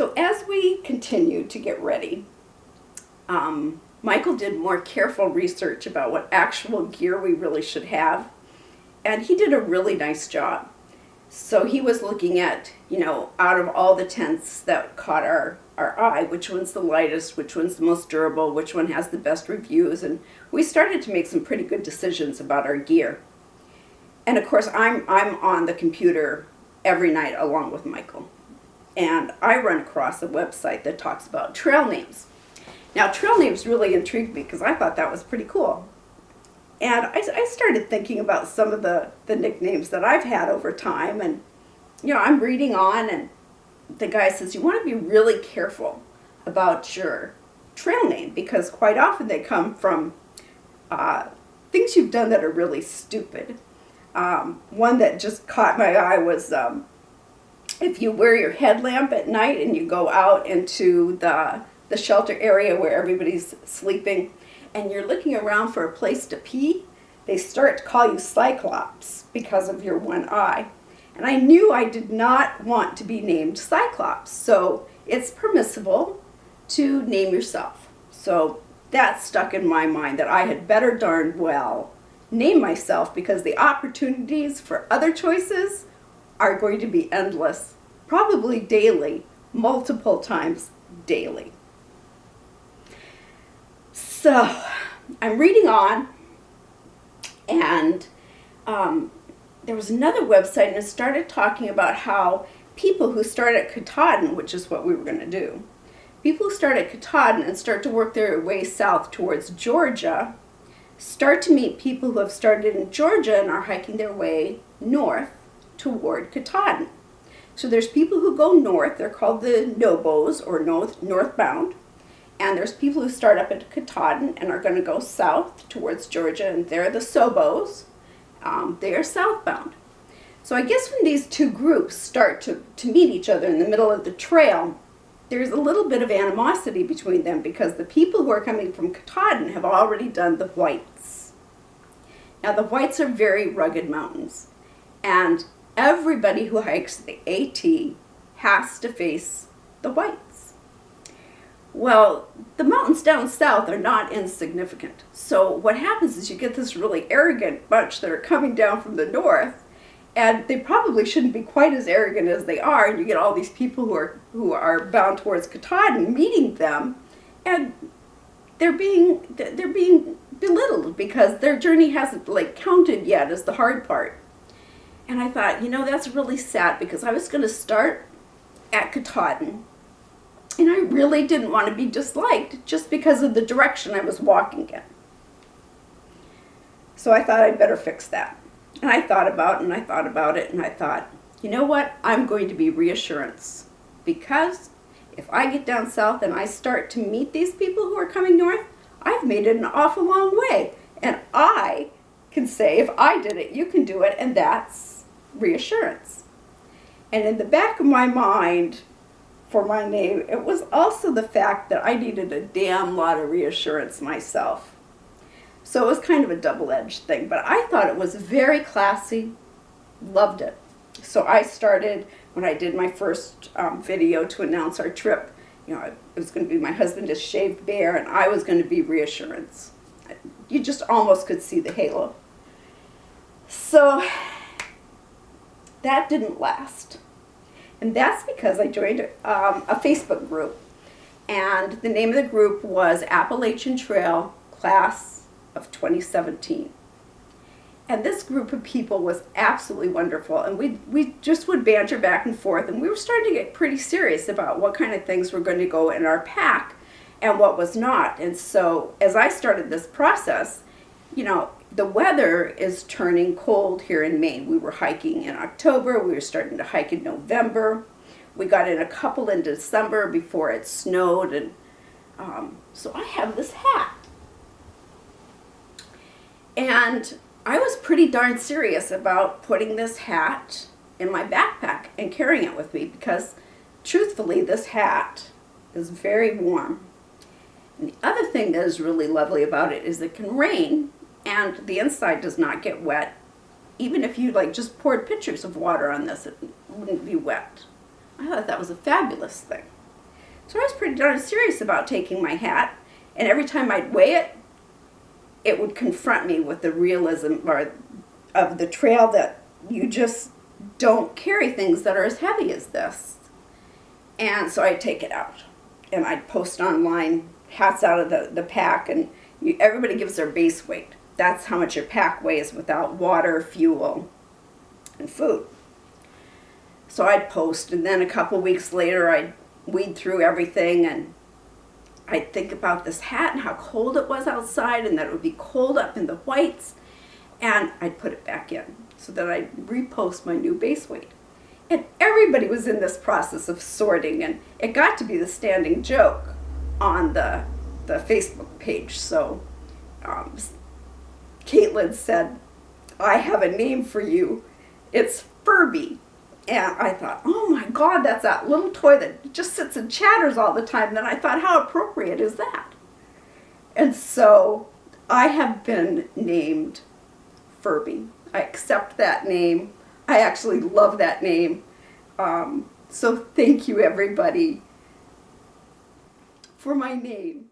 So as we continued to get ready, Michael did more careful research about what actual gear we really should have, and he did a really nice job. So he was looking at, out of all the tents that caught our eye, which one's the lightest, which one's the most durable, which one has the best reviews, and we started to make some pretty good decisions about our gear. And of course, I'm on the computer every night along with Michael. And I run across a website that talks about trail names. Now, trail names really intrigued me because I thought that was pretty cool. And I started thinking about some of the nicknames that I've had over time. And, I'm reading on, and the guy says, you want to be really careful about your trail name because quite often they come from things you've done that are really stupid. One that just caught my eye was if you wear your headlamp at night and you go out into the shelter area where everybody's sleeping and you're looking around for a place to pee, they start to call you Cyclops because of your one eye. And I knew I did not want to be named Cyclops, so it's permissible to name yourself. So that stuck in my mind that I had better darn well name myself because the opportunities for other choices are going to be endless, probably daily, multiple times daily. So I'm reading on, and there was another website, and it started talking about how people who start at Katahdin, which is what we were going to do, people who start at Katahdin and start to work their way south towards Georgia, start to meet people who have started in Georgia and are hiking their way north toward Katahdin. So there's people who go north, they're called the Nobos, or northbound, and there's people who start up at Katahdin and are going to go south towards Georgia, and they're the Sobos. They are southbound. So I guess when these two groups start to meet each other in the middle of the trail, there's a little bit of animosity between them because the people who are coming from Katahdin have already done the Whites. Now the Whites are very rugged mountains, and everybody who hikes the AT has to face the Whites. Well, the mountains down south are not insignificant. So what happens is you get this really arrogant bunch that are coming down from the north, and they probably shouldn't be quite as arrogant as they are, and you get all these people who are bound towards Katahdin meeting them, and they're being belittled because their journey hasn't counted yet as the hard part. And I thought, that's really sad because I was going to start at Katahdin, and I really didn't want to be disliked just because of the direction I was walking in. So I thought I'd better fix that. And I thought about it, and I thought about it, and I thought, you know what? I'm going to be Reassurance. Because if I get down south and I start to meet these people who are coming north, I've made it an awful long way. And I can say, if I did it, you can do it, and that's Reassurance. And in the back of my mind, for my name, it was also the fact that I needed a damn lot of reassurance myself. So it was kind of a double-edged thing, but I thought it was very classy, loved it. So I started, when I did my first video to announce our trip, it was going to be my husband as Shaved Bear, and I was going to be Reassurance. You just almost could see the halo. So that didn't last. And that's because I joined a Facebook group, and the name of the group was Appalachian Trail Class of 2017. And this group of people was absolutely wonderful, and we just would banter back and forth, and we were starting to get pretty serious about what kind of things were going to go in our pack and what was not. And so as I started this process, the weather is turning cold here in Maine. We were hiking in October, we were starting to hike in November. We got in a couple in December before it snowed, and so I have this hat. And I was pretty darn serious about putting this hat in my backpack and carrying it with me because, truthfully, this hat is very warm. And the other thing that is really lovely about it is it can rain and the inside does not get wet. Even if you just poured pitchers of water on this, it wouldn't be wet. I thought that was a fabulous thing. So I was pretty darn serious about taking my hat, and every time I'd weigh it, it would confront me with the realism of the trail that you just don't carry things that are as heavy as this. And so I'd take it out, and I'd post online hats out of the pack, and everybody gives their base weight. That's how much your pack weighs without water, fuel, and food. So I'd post, and then a couple weeks later I'd weed through everything, and I'd think about this hat and how cold it was outside, and that it would be cold up in the whites, and I'd put it back in so that I'd repost my new base weight. And everybody was in this process of sorting, and it got to be the standing joke on the Facebook page. So Caitlin said, "I have a name for you. It's Furby." And I thought, oh my God, that's that little toy that just sits and chatters all the time. Then I thought, how appropriate is that? And so I have been named Furby. I accept that name. I actually love that name. So thank you, everybody, for my name.